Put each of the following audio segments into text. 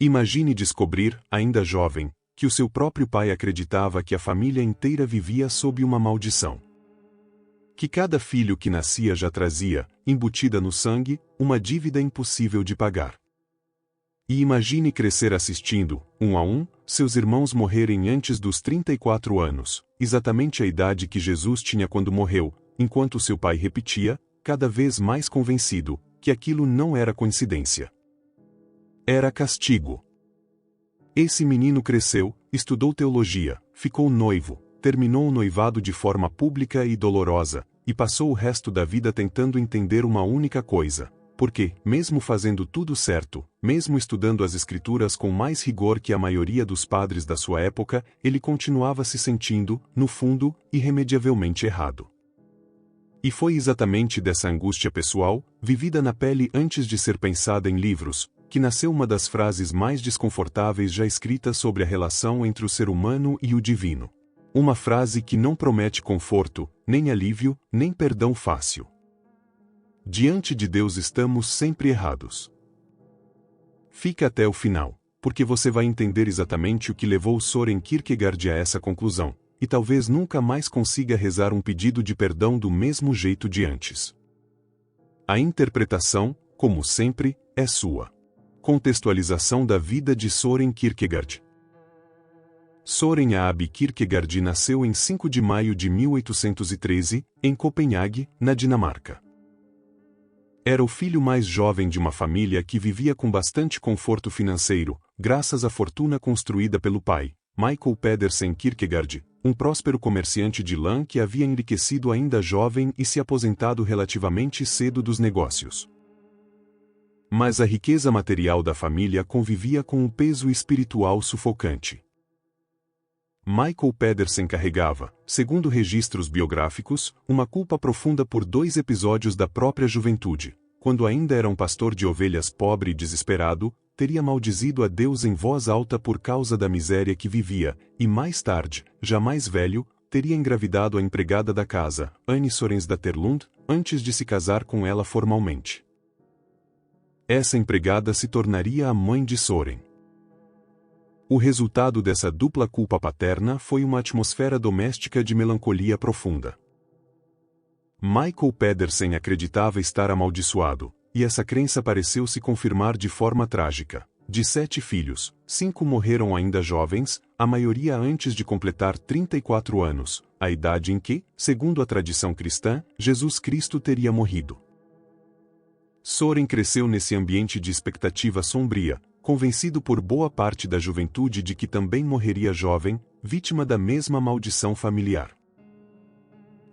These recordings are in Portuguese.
Imagine descobrir, ainda jovem, que o seu próprio pai acreditava que a família inteira vivia sob uma maldição. Que cada filho que nascia já trazia, embutida no sangue, uma dívida impossível de pagar. E imagine crescer assistindo, um a um, seus irmãos morrerem antes dos 34 anos, exatamente a idade que Jesus tinha quando morreu, enquanto seu pai repetia, cada vez mais convencido, que aquilo não era coincidência. Era castigo. Esse menino cresceu, estudou teologia, ficou noivo, terminou o noivado de forma pública e dolorosa, e passou o resto da vida tentando entender uma única coisa. Porque, mesmo fazendo tudo certo, mesmo estudando as Escrituras com mais rigor que a maioria dos padres da sua época, ele continuava se sentindo, no fundo, irremediavelmente errado. E foi exatamente dessa angústia pessoal, vivida na pele antes de ser pensada em livros, que nasceu uma das frases mais desconfortáveis já escritas sobre a relação entre o ser humano e o divino. Uma frase que não promete conforto, nem alívio, nem perdão fácil. Diante de Deus estamos sempre errados. Fica até o final, porque você vai entender exatamente o que levou Søren Kierkegaard a essa conclusão, e talvez nunca mais consiga rezar um pedido de perdão do mesmo jeito de antes. A interpretação, como sempre, é sua. Contextualização da vida de Søren Kierkegaard. Søren Abe Kierkegaard nasceu em 5 de maio de 1813, em Copenhague, na Dinamarca. Era o filho mais jovem de uma família que vivia com bastante conforto financeiro, graças à fortuna construída pelo pai, Michael Pedersen Kierkegaard, um próspero comerciante de lã que havia enriquecido ainda jovem e se aposentado relativamente cedo dos negócios. Mas a riqueza material da família convivia com um peso espiritual sufocante. Michael Pedersen carregava, segundo registros biográficos, uma culpa profunda por 2 episódios da própria juventude. Quando ainda era um pastor de ovelhas pobre e desesperado, teria maldizido a Deus em voz alta por causa da miséria que vivia, e mais tarde, já mais velho, teria engravidado a empregada da casa, Anne Sorensdatter-Lund, antes de se casar com ela formalmente. Essa empregada se tornaria a mãe de Søren. O resultado dessa dupla culpa paterna foi uma atmosfera doméstica de melancolia profunda. Michael Pedersen acreditava estar amaldiçoado, e essa crença pareceu se confirmar de forma trágica. De 7 filhos, 5 morreram ainda jovens, a maioria antes de completar 34 anos, a idade em que, segundo a tradição cristã, Jesus Cristo teria morrido. Søren cresceu nesse ambiente de expectativa sombria, convencido por boa parte da juventude de que também morreria jovem, vítima da mesma maldição familiar.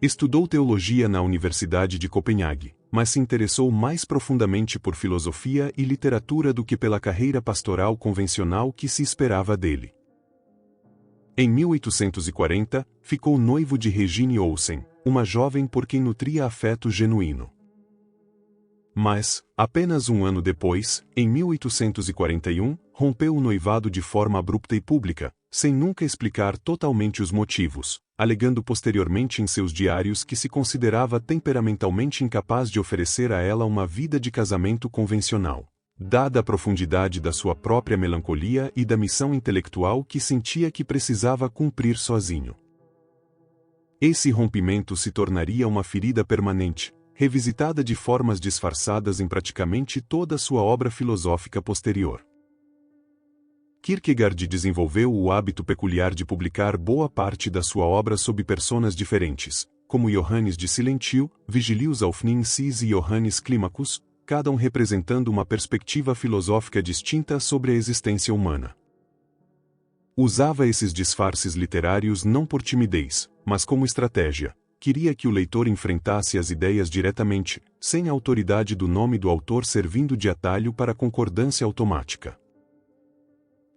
Estudou teologia na Universidade de Copenhague, mas se interessou mais profundamente por filosofia e literatura do que pela carreira pastoral convencional que se esperava dele. Em 1840, ficou noivo de Regine Olsen, uma jovem por quem nutria afeto genuíno. Mas, apenas um ano depois, em 1841, rompeu o noivado de forma abrupta e pública, sem nunca explicar totalmente os motivos, alegando posteriormente em seus diários que se considerava temperamentalmente incapaz de oferecer a ela uma vida de casamento convencional, dada a profundidade da sua própria melancolia e da missão intelectual que sentia que precisava cumprir sozinho. Esse rompimento se tornaria uma ferida permanente, revisitada de formas disfarçadas em praticamente toda a sua obra filosófica posterior. Kierkegaard desenvolveu o hábito peculiar de publicar boa parte da sua obra sob personas diferentes, como Johannes de Silentio, Vigilius Aufnincis e Johannes Climacus, cada um representando uma perspectiva filosófica distinta sobre a existência humana. Usava esses disfarces literários não por timidez, mas como estratégia. Queria que o leitor enfrentasse as ideias diretamente, sem a autoridade do nome do autor servindo de atalho para a concordância automática.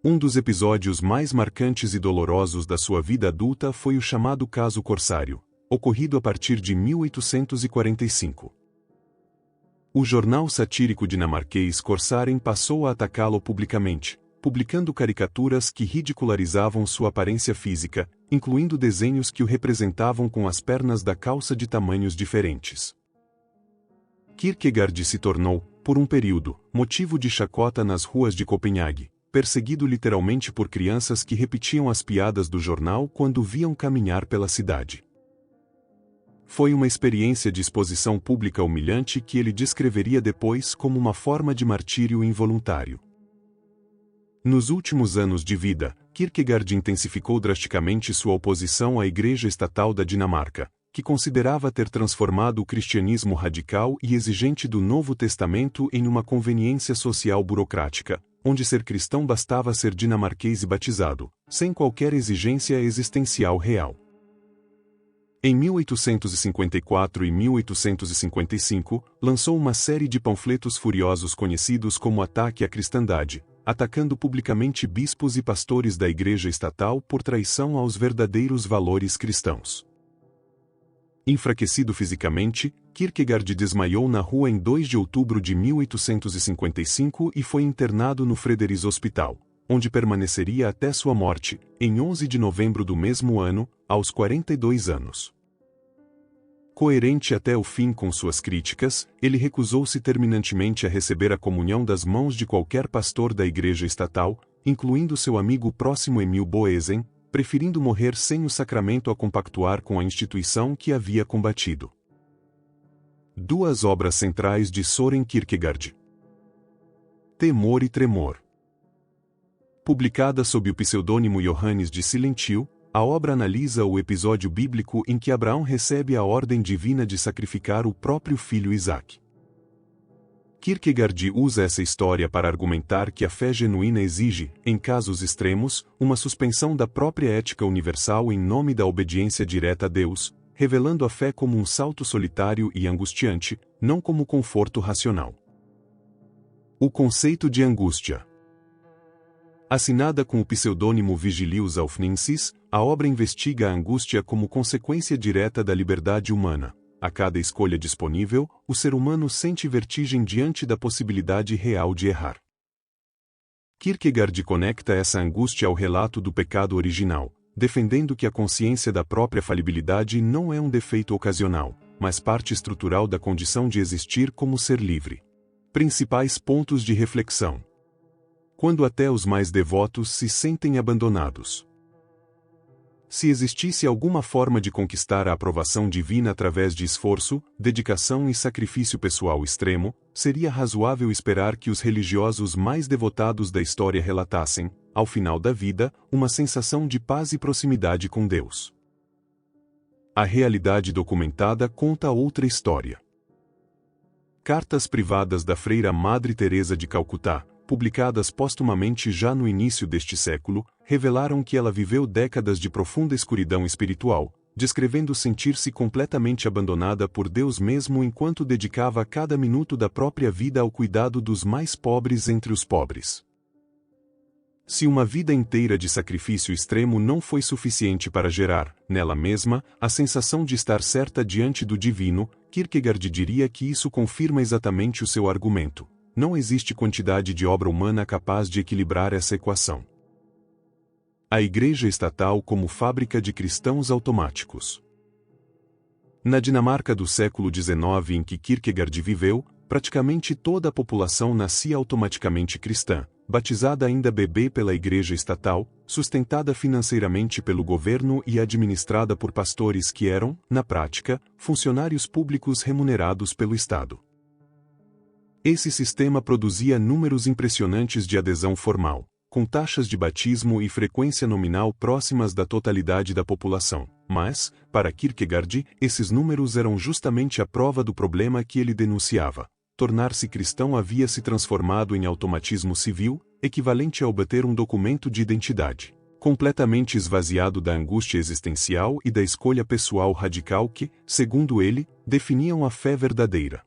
Um dos episódios mais marcantes e dolorosos da sua vida adulta foi o chamado Caso Corsário, ocorrido a partir de 1845. O jornal satírico dinamarquês Corsaren passou a atacá-lo publicamente, publicando caricaturas que ridicularizavam sua aparência física, incluindo desenhos que o representavam com as pernas da calça de tamanhos diferentes. Kierkegaard se tornou, por um período, motivo de chacota nas ruas de Copenhague, perseguido literalmente por crianças que repetiam as piadas do jornal quando viam caminhar pela cidade. Foi uma experiência de exposição pública humilhante que ele descreveria depois como uma forma de martírio involuntário. Nos últimos anos de vida, Kierkegaard intensificou drasticamente sua oposição à Igreja Estatal da Dinamarca, que considerava ter transformado o cristianismo radical e exigente do Novo Testamento em uma conveniência social burocrática, onde ser cristão bastava ser dinamarquês e batizado, sem qualquer exigência existencial real. Em 1854 e 1855, lançou uma série de panfletos furiosos conhecidos como Ataque à Cristandade, atacando publicamente bispos e pastores da Igreja Estatal por traição aos verdadeiros valores cristãos. Enfraquecido fisicamente, Kierkegaard desmaiou na rua em 2 de outubro de 1855 e foi internado no Frederis Hospital, onde permaneceria até sua morte, em 11 de novembro do mesmo ano, aos 42 anos. Coerente até o fim com suas críticas, ele recusou-se terminantemente a receber a comunhão das mãos de qualquer pastor da Igreja Estatal, incluindo seu amigo próximo Emil Boesen, preferindo morrer sem o sacramento a compactuar com a instituição que havia combatido. Duas obras centrais de Søren Kierkegaard. Temor e Tremor. Publicada sob o pseudônimo Johannes de Silentio, a obra analisa o episódio bíblico em que Abraão recebe a ordem divina de sacrificar o próprio filho Isaque. Kierkegaard usa essa história para argumentar que a fé genuína exige, em casos extremos, uma suspensão da própria ética universal em nome da obediência direta a Deus, revelando a fé como um salto solitário e angustiante, não como conforto racional. O conceito de angústia. Assinada com o pseudônimo Vigilius Aufnensis, a obra investiga a angústia como consequência direta da liberdade humana. A cada escolha disponível, o ser humano sente vertigem diante da possibilidade real de errar. Kierkegaard conecta essa angústia ao relato do pecado original, defendendo que a consciência da própria falibilidade não é um defeito ocasional, mas parte estrutural da condição de existir como ser livre. Principais pontos de reflexão. Quando até os mais devotos se sentem abandonados. Se existisse alguma forma de conquistar a aprovação divina através de esforço, dedicação e sacrifício pessoal extremo, seria razoável esperar que os religiosos mais devotados da história relatassem, ao final da vida, uma sensação de paz e proximidade com Deus. A realidade documentada conta outra história. Cartas privadas da freira Madre Teresa de Calcutá, publicadas póstumamente já no início deste século, revelaram que ela viveu décadas de profunda escuridão espiritual, descrevendo sentir-se completamente abandonada por Deus mesmo enquanto dedicava cada minuto da própria vida ao cuidado dos mais pobres entre os pobres. Se uma vida inteira de sacrifício extremo não foi suficiente para gerar, nela mesma, a sensação de estar certa diante do divino, Kierkegaard diria que isso confirma exatamente o seu argumento. Não existe quantidade de obra humana capaz de equilibrar essa equação. A Igreja Estatal como fábrica de cristãos automáticos. Na Dinamarca do século XIX em que Kierkegaard viveu, praticamente toda a população nascia automaticamente cristã, batizada ainda bebê pela Igreja Estatal, sustentada financeiramente pelo governo e administrada por pastores que eram, na prática, funcionários públicos remunerados pelo Estado. Esse sistema produzia números impressionantes de adesão formal, com taxas de batismo e frequência nominal próximas da totalidade da população. Mas, para Kierkegaard, esses números eram justamente a prova do problema que ele denunciava. Tornar-se cristão havia se transformado em automatismo civil, equivalente a obter um documento de identidade, completamente esvaziado da angústia existencial e da escolha pessoal radical que, segundo ele, definiam a fé verdadeira.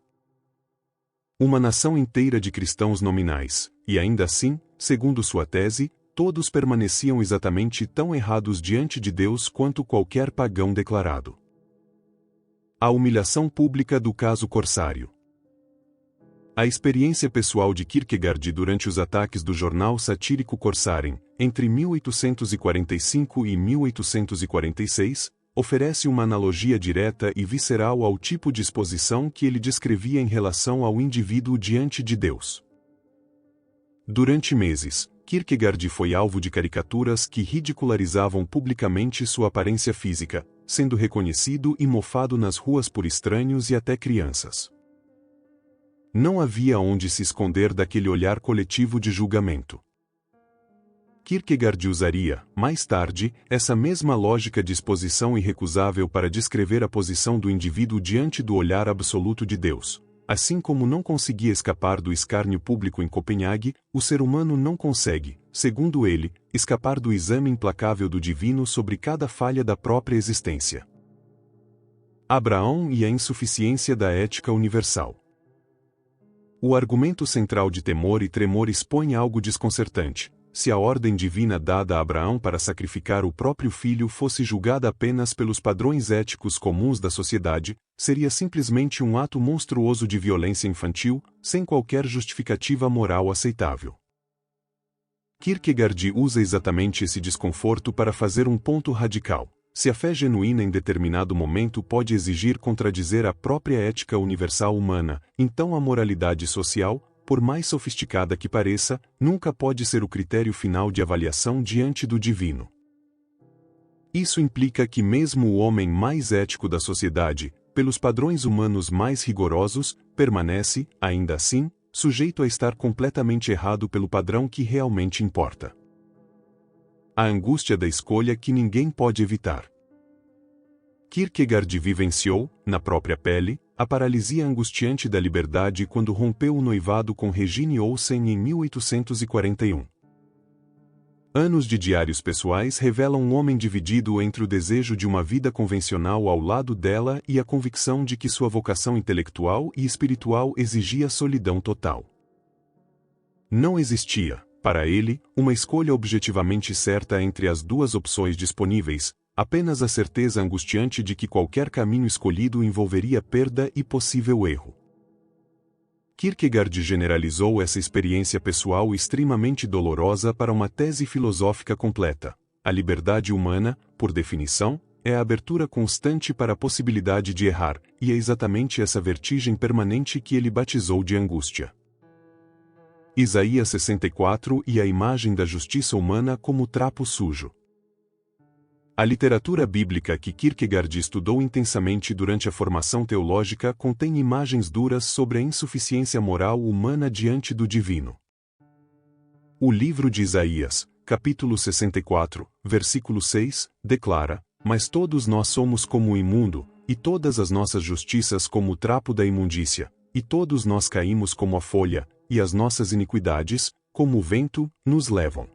Uma nação inteira de cristãos nominais, e ainda assim, segundo sua tese, todos permaneciam exatamente tão errados diante de Deus quanto qualquer pagão declarado. A humilhação pública do caso Corsário. A experiência pessoal de Kierkegaard durante os ataques do jornal satírico Corsaren, entre 1845 e 1846, oferece uma analogia direta e visceral ao tipo de exposição que ele descrevia em relação ao indivíduo diante de Deus. Durante meses, Kierkegaard foi alvo de caricaturas que ridicularizavam publicamente sua aparência física, sendo reconhecido e mofado nas ruas por estranhos e até crianças. Não havia onde se esconder daquele olhar coletivo de julgamento. Kierkegaard usaria, mais tarde, essa mesma lógica de exposição irrecusável para descrever a posição do indivíduo diante do olhar absoluto de Deus. Assim como não conseguia escapar do escárnio público em Copenhague, o ser humano não consegue, segundo ele, escapar do exame implacável do divino sobre cada falha da própria existência. Abraão e a insuficiência da ética universal. O argumento central de Temor e Tremor expõe algo desconcertante. Se a ordem divina dada a Abraão para sacrificar o próprio filho fosse julgada apenas pelos padrões éticos comuns da sociedade, seria simplesmente um ato monstruoso de violência infantil, sem qualquer justificativa moral aceitável. Kierkegaard usa exatamente esse desconforto para fazer um ponto radical. Se a fé genuína em determinado momento pode exigir contradizer a própria ética universal humana, então a moralidade social, por mais sofisticada que pareça, nunca pode ser o critério final de avaliação diante do divino. Isso implica que mesmo o homem mais ético da sociedade, pelos padrões humanos mais rigorosos, permanece, ainda assim, sujeito a estar completamente errado pelo padrão que realmente importa. A angústia da escolha que ninguém pode evitar. Kierkegaard vivenciou, na própria pele, a paralisia angustiante da liberdade quando rompeu o noivado com Regine Olsen em 1841. Anos de diários pessoais revelam um homem dividido entre o desejo de uma vida convencional ao lado dela e a convicção de que sua vocação intelectual e espiritual exigia solidão total. Não existia, para ele, uma escolha objetivamente certa entre as duas opções disponíveis, apenas a certeza angustiante de que qualquer caminho escolhido envolveria perda e possível erro. Kierkegaard generalizou essa experiência pessoal extremamente dolorosa para uma tese filosófica completa. A liberdade humana, por definição, é a abertura constante para a possibilidade de errar, e é exatamente essa vertigem permanente que ele batizou de angústia. Isaías 64 e a imagem da justiça humana como trapo sujo. A literatura bíblica que Kierkegaard estudou intensamente durante a formação teológica contém imagens duras sobre a insuficiência moral humana diante do divino. O livro de Isaías, capítulo 64, versículo 6, declara: "Mas todos nós somos como o imundo, e todas as nossas justiças como o trapo da imundícia, e todos nós caímos como a folha, e as nossas iniquidades, como o vento, nos levam."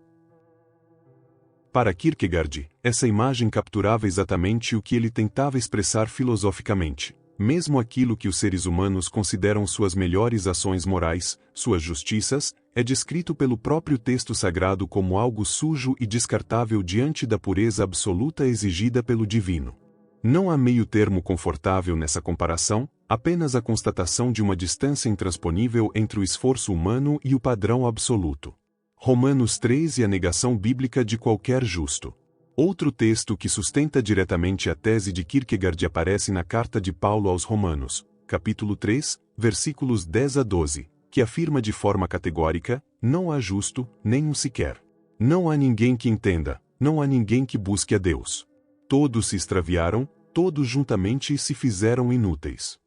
Para Kierkegaard, essa imagem capturava exatamente o que ele tentava expressar filosoficamente. Mesmo aquilo que os seres humanos consideram suas melhores ações morais, suas justiças, é descrito pelo próprio texto sagrado como algo sujo e descartável diante da pureza absoluta exigida pelo divino. Não há meio termo confortável nessa comparação, apenas a constatação de uma distância intransponível entre o esforço humano e o padrão absoluto. Romanos 3 e a negação bíblica de qualquer justo. Outro texto que sustenta diretamente a tese de Kierkegaard aparece na carta de Paulo aos Romanos, capítulo 3, versículos 10 a 12, que afirma de forma categórica: "Não há justo, nenhum sequer. Não há ninguém que entenda, não há ninguém que busque a Deus. Todos se extraviaram, todos juntamente se fizeram inúteis."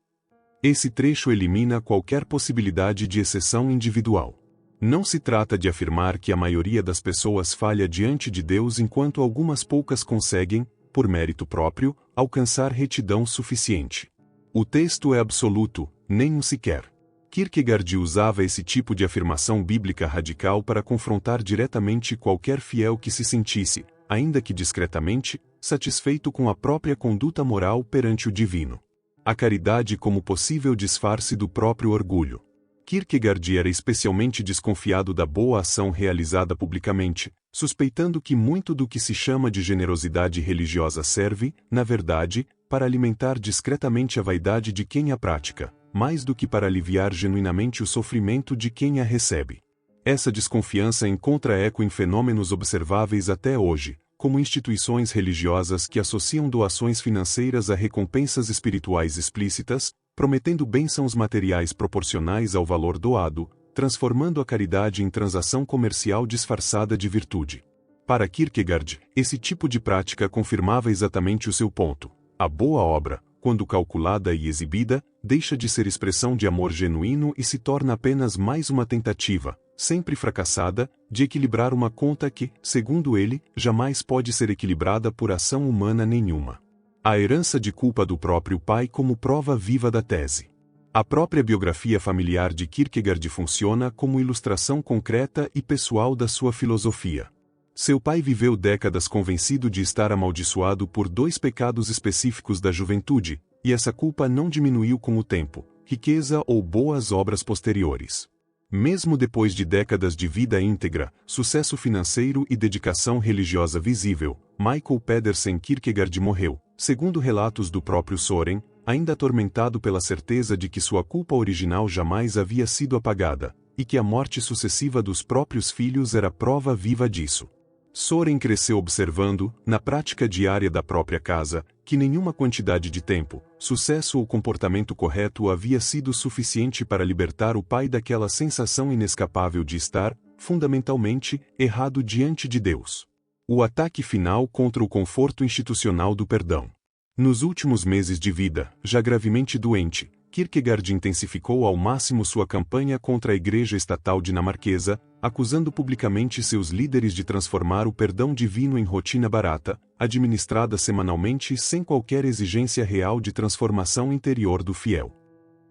Esse trecho elimina qualquer possibilidade de exceção individual. Não se trata de afirmar que a maioria das pessoas falha diante de Deus enquanto algumas poucas conseguem, por mérito próprio, alcançar retidão suficiente. O texto é absoluto, nenhum sequer. Kierkegaard usava esse tipo de afirmação bíblica radical para confrontar diretamente qualquer fiel que se sentisse, ainda que discretamente, satisfeito com a própria conduta moral perante o divino. A caridade como possível disfarce do próprio orgulho. Kierkegaard era especialmente desconfiado da boa ação realizada publicamente, suspeitando que muito do que se chama de generosidade religiosa serve, na verdade, para alimentar discretamente a vaidade de quem a pratica, mais do que para aliviar genuinamente o sofrimento de quem a recebe. Essa desconfiança encontra eco em fenômenos observáveis até hoje, como instituições religiosas que associam doações financeiras a recompensas espirituais explícitas, prometendo bênçãos materiais proporcionais ao valor doado, transformando a caridade em transação comercial disfarçada de virtude. Para Kierkegaard, esse tipo de prática confirmava exatamente o seu ponto. A boa obra, quando calculada e exibida, deixa de ser expressão de amor genuíno e se torna apenas mais uma tentativa, sempre fracassada, de equilibrar uma conta que, segundo ele, jamais pode ser equilibrada por ação humana nenhuma. A herança de culpa do próprio pai como prova viva da tese. A própria biografia familiar de Kierkegaard funciona como ilustração concreta e pessoal da sua filosofia. Seu pai viveu décadas convencido de estar amaldiçoado por 2 pecados específicos da juventude, e essa culpa não diminuiu com o tempo, riqueza ou boas obras posteriores. Mesmo depois de décadas de vida íntegra, sucesso financeiro e dedicação religiosa visível, Michael Pedersen Kierkegaard morreu, segundo relatos do próprio Soren, ainda atormentado pela certeza de que sua culpa original jamais havia sido apagada, e que a morte sucessiva dos próprios filhos era prova viva disso. Soren cresceu observando, na prática diária da própria casa, que nenhuma quantidade de tempo, sucesso ou comportamento correto havia sido suficiente para libertar o pai daquela sensação inescapável de estar, fundamentalmente, errado diante de Deus. O ataque final contra o conforto institucional do perdão. Nos últimos meses de vida, já gravemente doente, Kierkegaard intensificou ao máximo sua campanha contra a Igreja Estatal dinamarquesa, acusando publicamente seus líderes de transformar o perdão divino em rotina barata, administrada semanalmente sem qualquer exigência real de transformação interior do fiel.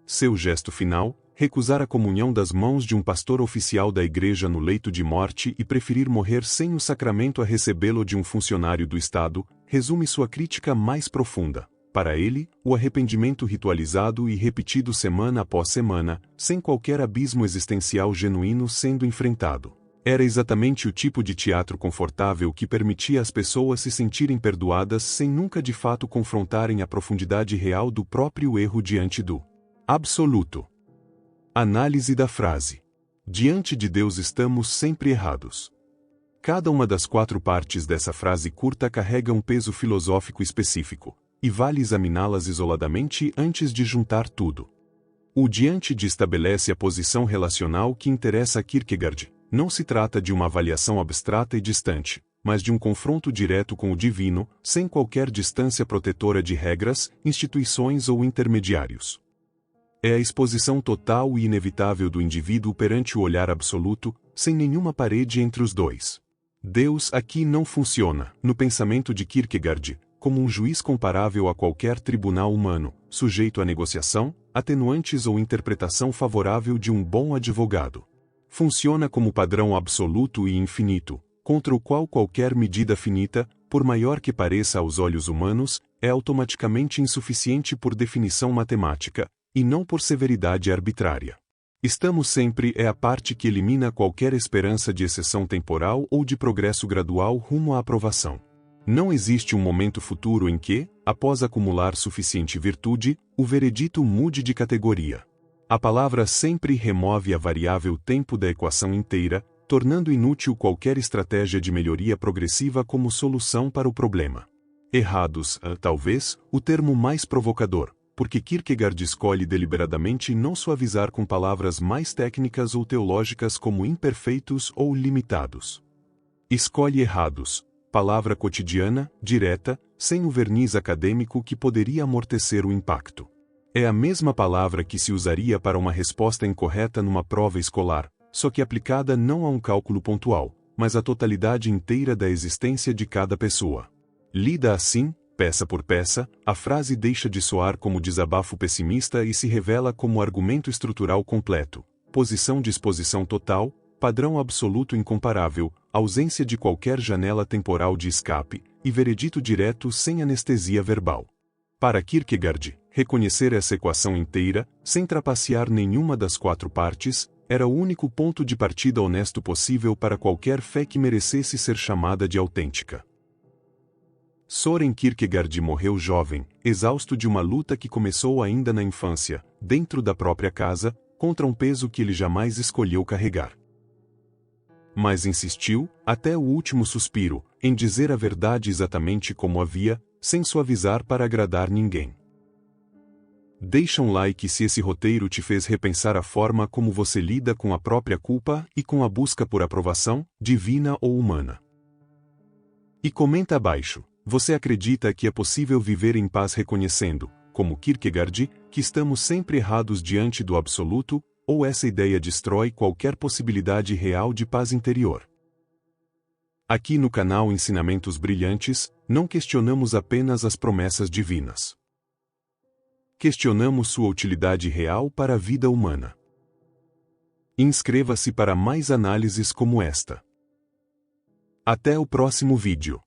Seu gesto final, recusar a comunhão das mãos de um pastor oficial da Igreja no leito de morte e preferir morrer sem o sacramento a recebê-lo de um funcionário do Estado, resume sua crítica mais profunda. Para ele, o arrependimento ritualizado e repetido semana após semana, sem qualquer abismo existencial genuíno sendo enfrentado, era exatamente o tipo de teatro confortável que permitia às pessoas se sentirem perdoadas sem nunca de fato confrontarem a profundidade real do próprio erro diante do absoluto. Análise da frase. Diante de Deus estamos sempre errados. Cada uma das 4 partes dessa frase curta carrega um peso filosófico específico, e vale examiná-las isoladamente antes de juntar tudo. O diante de estabelece a posição relacional que interessa a Kierkegaard. Não se trata de uma avaliação abstrata e distante, mas de um confronto direto com o divino, sem qualquer distância protetora de regras, instituições ou intermediários. É a exposição total e inevitável do indivíduo perante o olhar absoluto, sem nenhuma parede entre os dois. Deus aqui não funciona, no pensamento de Kierkegaard, como um juiz comparável a qualquer tribunal humano, sujeito a negociação, atenuantes ou interpretação favorável de um bom advogado. Funciona como padrão absoluto e infinito, contra o qual qualquer medida finita, por maior que pareça aos olhos humanos, é automaticamente insuficiente por definição matemática, e não por severidade arbitrária. Estamos sempre é a parte que elimina qualquer esperança de exceção temporal ou de progresso gradual rumo à aprovação. Não existe um momento futuro em que, após acumular suficiente virtude, o veredito mude de categoria. A palavra sempre remove a variável tempo da equação inteira, tornando inútil qualquer estratégia de melhoria progressiva como solução para o problema. Errados, talvez, o termo mais provocador, porque Kierkegaard escolhe deliberadamente não suavizar com palavras mais técnicas ou teológicas como imperfeitos ou limitados. Escolhe errados, palavra cotidiana, direta, sem o verniz acadêmico que poderia amortecer o impacto. É a mesma palavra que se usaria para uma resposta incorreta numa prova escolar, só que aplicada não a um cálculo pontual, mas à totalidade inteira da existência de cada pessoa. Lida assim, peça por peça, a frase deixa de soar como desabafo pessimista e se revela como argumento estrutural completo, posição de exposição total, padrão absoluto incomparável, ausência de qualquer janela temporal de escape, e veredito direto sem anestesia verbal. Para Kierkegaard, reconhecer essa equação inteira, sem trapacear nenhuma das 4 partes, era o único ponto de partida honesto possível para qualquer fé que merecesse ser chamada de autêntica. Soren Kierkegaard morreu jovem, exausto de uma luta que começou ainda na infância, dentro da própria casa, contra um peso que ele jamais escolheu carregar. Mas insistiu, até o último suspiro, em dizer a verdade exatamente como havia, sem suavizar para agradar ninguém. Deixa um like se esse roteiro te fez repensar a forma como você lida com a própria culpa e com a busca por aprovação, divina ou humana. E comenta abaixo, você acredita que é possível viver em paz reconhecendo, como Kierkegaard, que estamos sempre errados diante do absoluto, ou essa ideia destrói qualquer possibilidade real de paz interior? Aqui no canal Ensinamentos Brilhantes, não questionamos apenas as promessas divinas. Questionamos sua utilidade real para a vida humana. Inscreva-se para mais análises como esta. Até o próximo vídeo.